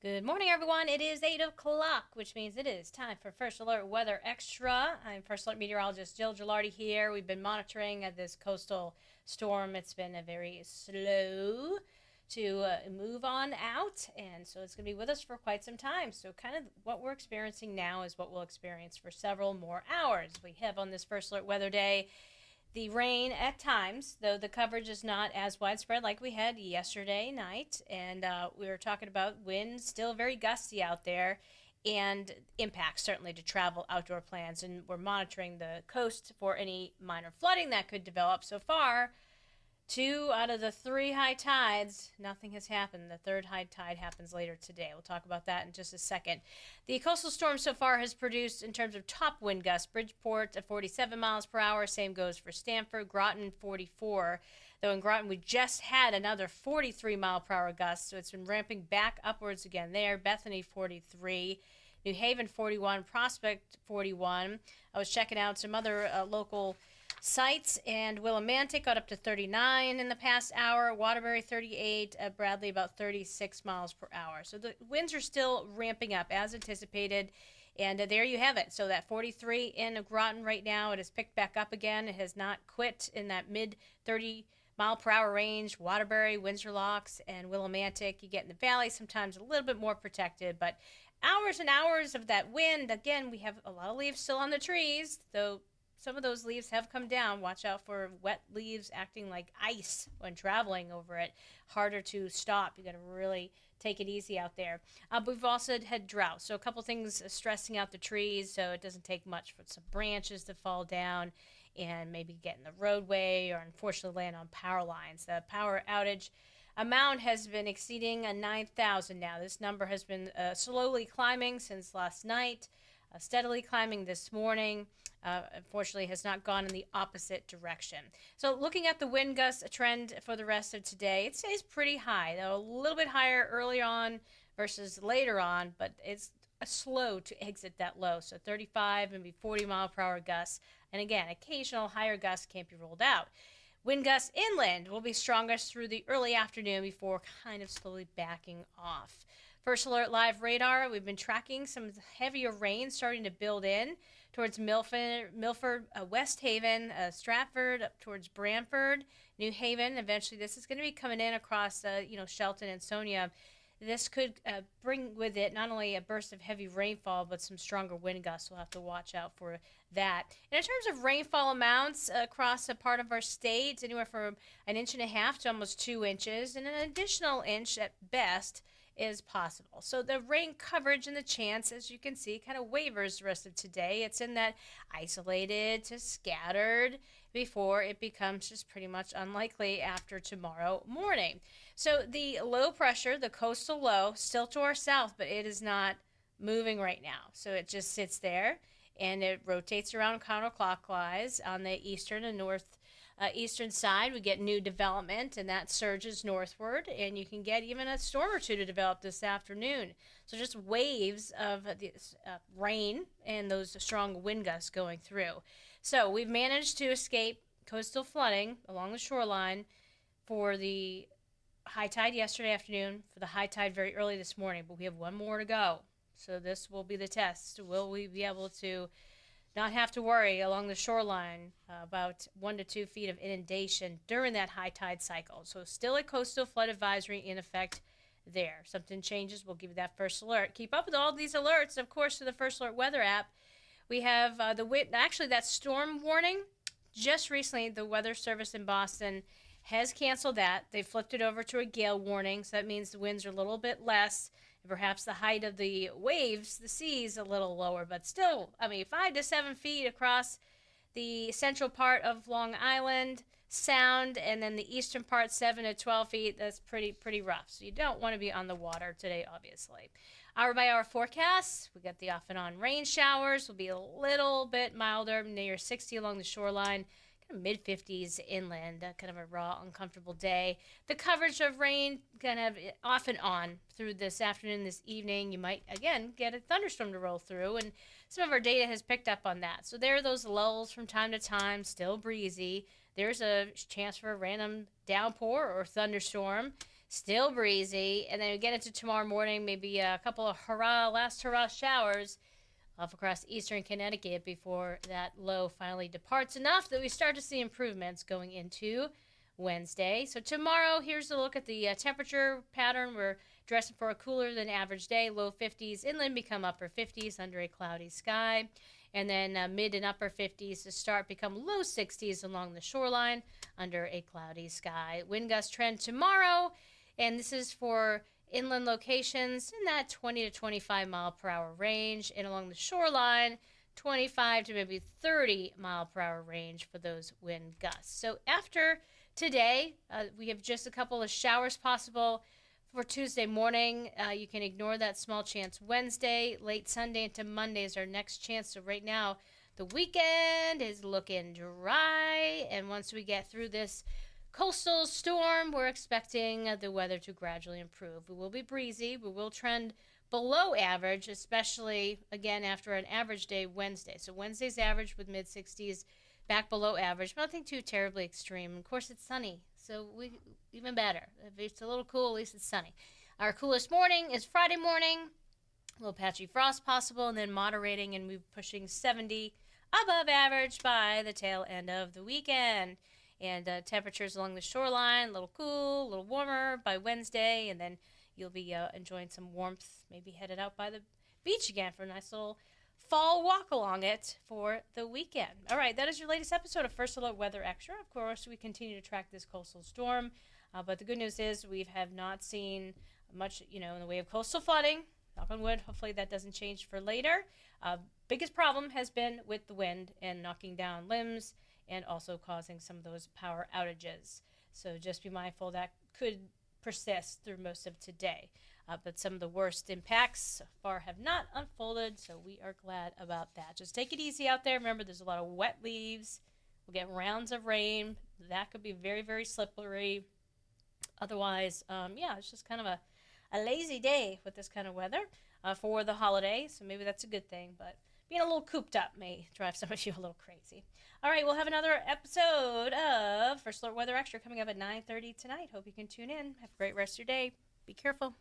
Good morning, everyone. It is 8 o'clock, which means it is time for First Alert Weather Extra. I'm First Alert Meteorologist Jill Gilardi here. We've been monitoring this coastal storm. It's been a very slow to move on out, and so it's going to be with us for quite some time. So kind of what we're experiencing now is what we'll experience for several more hours. We have on this First Alert Weather Day the rain at times, though the coverage is not as widespread like we had yesterday night. And we were talking about winds still very gusty out there and impacts certainly to travel outdoor plans. And we're monitoring the coast for any minor flooding that could develop. So far, two out of the three high tides, nothing has happened. The third high tide happens later today. We'll talk about that in just a second. The coastal storm so far has produced, in terms of top wind gusts, Bridgeport at 47 miles per hour. Same goes for Stamford, Groton 44. Though in Groton we just had another 43 mile per hour gust, so it's been ramping back upwards again there. Bethany 43. New Haven 41, Prospect 41. I was checking out some other local sites, and Willimantic got up to 39 in the past hour, Waterbury 38, Bradley about 36 miles per hour. So the winds are still ramping up as anticipated, and there you have it. So that 43 in Groton right now, it has picked back up again. It has not quit in that mid 30 mile per hour range. Waterbury, Windsor Locks, and Willimantic, you get in the valley, sometimes a little bit more protected, but hours and hours of that wind. Again, we have a lot of leaves still on the trees, though some of those leaves have come down. Watch out for wet leaves acting like ice when traveling over it. Harder to stop. You got to really take it easy out there. But we've also had drought. So a couple things stressing out the trees, so it doesn't take much for some branches to fall down and maybe get in the roadway or unfortunately land on power lines. The power outage amount has been exceeding 9,000 now. This number has been slowly climbing since last night, steadily climbing this morning. Unfortunately, has not gone in the opposite direction. So looking at the wind gust trend for the rest of today, it stays pretty high, though a little bit higher early on versus later on, but it's slow to exit that low. So 35, maybe 40 mile per hour gusts. And again, occasional higher gusts can't be ruled out. Wind gusts inland will be strongest through the early afternoon before kind of slowly backing off. First Alert Live radar, we've been tracking some heavier rain starting to build in towards Milford, West Haven, Stratford, up towards Brantford, New Haven. Eventually, this is going to be coming in across, Shelton and Sonia. This could bring with it not only a burst of heavy rainfall, but some stronger wind gusts. We'll have to watch out for that. And in terms of rainfall amounts across a part of our state, anywhere from 1.5 inches to almost 2 inches, and an additional inch at best is possible. So the rain coverage and the chance, as you can see, kind of wavers the rest of today. It's in that isolated to scattered before it becomes just pretty much unlikely after tomorrow morning. So the low pressure, the coastal low, still to our south, but it is not moving right now. So it just sits there and it rotates around counterclockwise on the eastern and northeastern side. We get new development, and that surges northward, and you can get even a storm or two to develop this afternoon. So just waves of this, rain and those strong wind gusts going through. So we've managed to escape coastal flooding along the shoreline for the high tide yesterday afternoon, for the high tide very early this morning, but we have one more to go. So this will be the test. Will we be able to not have to worry along the shoreline about 1 to 2 feet of inundation during that high tide cycle? So still a coastal flood advisory in effect there. If something changes, we'll give you that first alert. Keep up with all these alerts, of course, to the First Alert Weather app. We have that storm warning. Just recently, the Weather Service in Boston has canceled that. They flipped it over to a gale warning, so that means the winds are a little bit less. Perhaps the height of the waves, the seas, a little lower, but still, 5 to 7 feet across the central part of Long Island Sound, and then the eastern part 7 to 12 feet. That's pretty rough. So you don't want to be on the water today, obviously. Hour by hour forecasts. We got the off and on rain showers. Will be a little bit milder, near 60 along the shoreline. Mid 50s inland, kind of a raw, uncomfortable day. The coverage of rain kind of off and on through this afternoon, this evening. You might, again, get a thunderstorm to roll through, and some of our data has picked up on that. So there are those lulls from time to time, still breezy. There's a chance for a random downpour or thunderstorm. Still breezy. And then we get into tomorrow morning, maybe a couple of last hurrah showers off across eastern Connecticut before that low finally departs enough that we start to see improvements going into Wednesday. So tomorrow, here's a look at the temperature pattern. We're dressing for a cooler than average day, low 50s. Inland become upper 50s under a cloudy sky. And then mid and upper 50s to start, become low 60s along the shoreline under a cloudy sky. Wind gust trend tomorrow, and this is for inland locations in that 20 to 25 mile per hour range, and along the shoreline 25 to maybe 30 mile per hour range for those wind gusts. So after today, we have just a couple of showers possible for Tuesday morning. You can ignore that small chance Wednesday. Late Sunday into Monday is our next chance. So right now, the weekend is looking dry, and once we get through this coastal storm, we're expecting the weather to gradually improve. We will be breezy. We will trend below average, especially, again, after an average day Wednesday. So Wednesday's average with mid-60s, back below average, but nothing too terribly extreme. Of course, it's sunny, so even better. If it's a little cool, at least it's sunny. Our coolest morning is Friday morning. A little patchy frost possible, and then moderating and pushing 70 above average by the tail end of the weekend. And temperatures along the shoreline, a little cool, a little warmer by Wednesday, and then you'll be enjoying some warmth, maybe headed out by the beach again for a nice little fall walk along it for the weekend. All right, that is your latest episode of First Alert Weather Extra. Of course, we continue to track this coastal storm, but the good news is we have not seen much, in the way of coastal flooding. Knock on wood, hopefully that doesn't change for later. Biggest problem has been with the wind and knocking down limbs and also causing some of those power outages. So just be mindful that could persist through most of today. But some of the worst impacts so far have not unfolded, so we are glad about that. Just take it easy out there. Remember, there's a lot of wet leaves. We'll get rounds of rain. That could be very, very slippery. Otherwise, it's just kind of a lazy day with this kind of weather for the holiday, so maybe that's a good thing. But being a little cooped up may drive some of you a little crazy. All right, we'll have another episode of First Alert Weather Extra coming up at 9:30 tonight. Hope you can tune in. Have a great rest of your day. Be careful.